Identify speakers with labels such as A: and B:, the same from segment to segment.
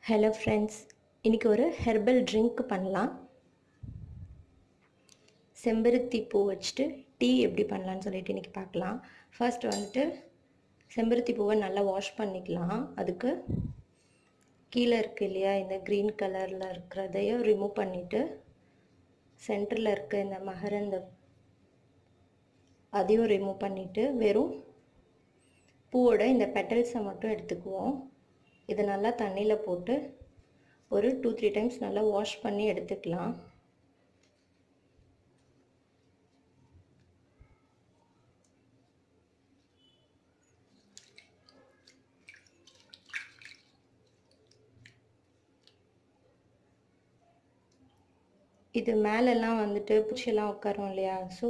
A: Hello friends, இன்றைக்கி ஒரு herbal drink பண்ணலாம். செம்பருத்தி பூ வச்சுட்டு டீ எப்படி பண்ணலான்னு சொல்லிட்டு இன்றைக்கி பார்க்கலாம். ஃபர்ஸ்ட் வந்துட்டு செம்பருத்தி பூவை நல்லா வாஷ் பண்ணிக்கலாம். அதுக்கு கீழே இருக்குது இல்லையா, இந்த க்ரீன் கலரில் இருக்கிறதையும் ரிமூவ் பண்ணிவிட்டு சென்டரில் இருக்க இந்த மகரந்த அதையும் ரிமூவ் பண்ணிவிட்டு வெறும் பூவோட இந்த பெட்டல்ஸை மட்டும் எடுத்துக்குவோம். இதை நல்லா தண்ணியில் போட்டு ஒரு 2-3 டைம்ஸ் நல்லா வாஷ் பண்ணி எடுத்துக்கலாம். இது மேலெல்லாம் வந்துட்டு பூச்சியெல்லாம் உட்காரும் இல்லையா, ஸோ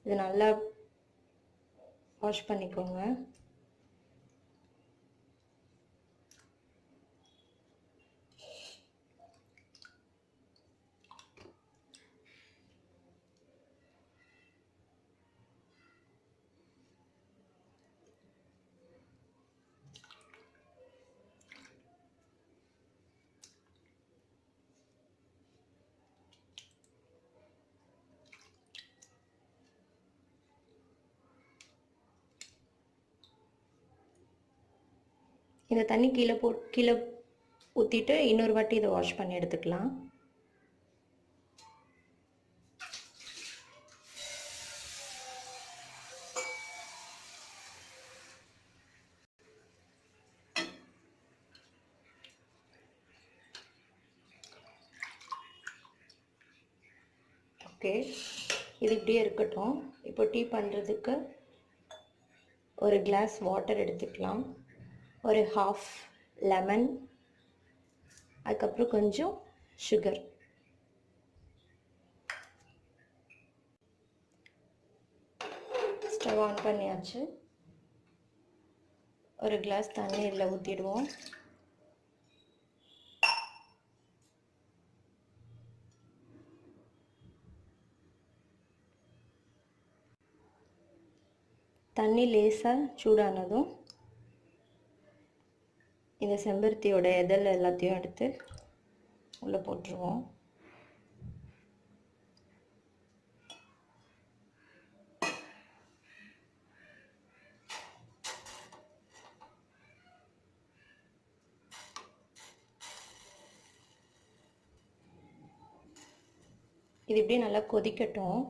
A: இது நல்லா வாஷ் பண்ணிக்கோங்க. இந்த தண்ணி கீழே ஊற்றிட்டு இன்னொரு வாட்டி இதை வாஷ் பண்ணி எடுத்துக்கலாம். ஓகே, இது இப்படியே இருக்கட்டும். இப்போ டீ பண்ணுறதுக்கு ஒரு கிளாஸ் வாட்டர் எடுத்துக்கலாம், ஒரு ஹாஃப் லெமன், அதுக்கப்புறம் கொஞ்சம் சுகர். ஸ்டவ் ஆன் பண்ணியாச்சு. ஒரு கிளாஸ் தண்ணி இதில் ஊற்றிடுவோம். தண்ணி லேசாக சூடானதும் இந்த செம்பருத்தியோட இதழ் எல்லாத்தையும் எடுத்து உள்ளே போட்டுருவோம். இது இப்படியே நல்லா கொதிக்கட்டும்.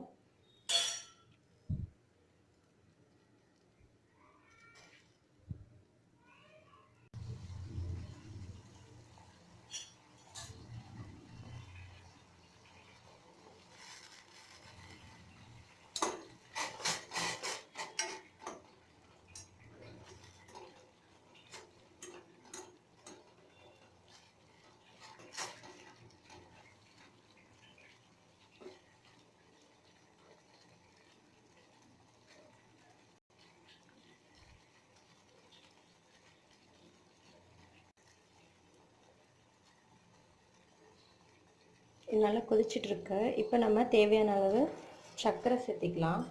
A: இது நல்லா கொதிச்சிட்ருக்கு. இப்போ நம்ம தேவையான அளவு சர்க்கரை சேர்த்திக்கலாம்.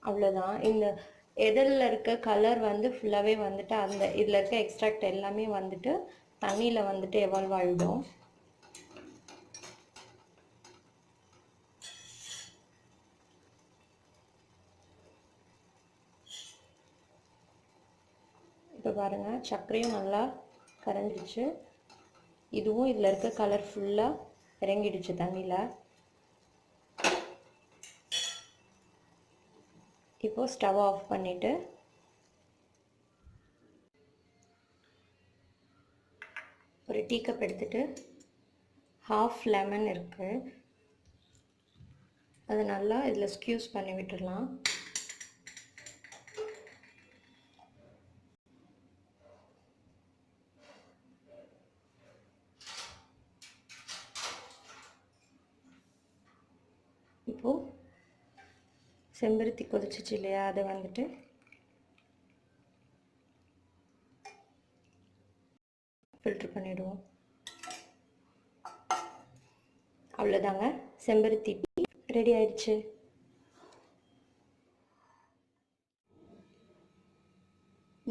A: அவ்வளோதான். இந்த எதிரில் இருக்க கலர் வந்து ஃபுல்லாகவே வந்துட்டு அந்த இதில் இருக்க எக்ஸ்ட்ராக்ட் எல்லாமே வந்துட்டு தண்ணியில் வந்துட்டு எவால்வ் ஆகிடும். இப்போ பாருங்கள், சர்க்கரையும் நல்லா கரைஞ்சிச்சு. இதுவும் இதில் இருக்க கலர் ஃபுல்லாக இறங்கிடுச்சு தண்ணியில். இப்போது ஸ்டவ் ஆஃப் பண்ணிவிட்டு ஒரு டீ கப் எடுத்துகிட்டு ஹாஃப் லெமன் இருக்குது, அதை நல்லா இதில் ஸ்க்யூஸ் பண்ணி விட்டுடலாம். இப்போது செம்பருத்தி கொதிச்சிச்சு இல்லையா, அதை வந்துட்டு ஃபில்ட்ரு பண்ணிவிடுவோம். அவ்வளோதாங்க, செம்பருத்தி டீ ரெடி ஆயிடுச்சு.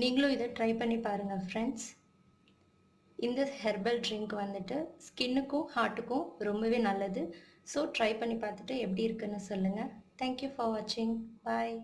A: நீங்களும் இதை ட்ரை பண்ணி பாருங்கள் ஃப்ரெண்ட்ஸ். இந்த ஹெர்பல் ட்ரிங்க் வந்துட்டு ஸ்கின்னுக்கும் ஹார்ட்டுக்கும் ரொம்பவே நல்லது. ஸோ ட்ரை பண்ணி பார்த்துட்டு எப்படி இருக்குன்னு சொல்லுங்கள். தேங்க்யூ ஃபார் வாட்சிங். பாய்.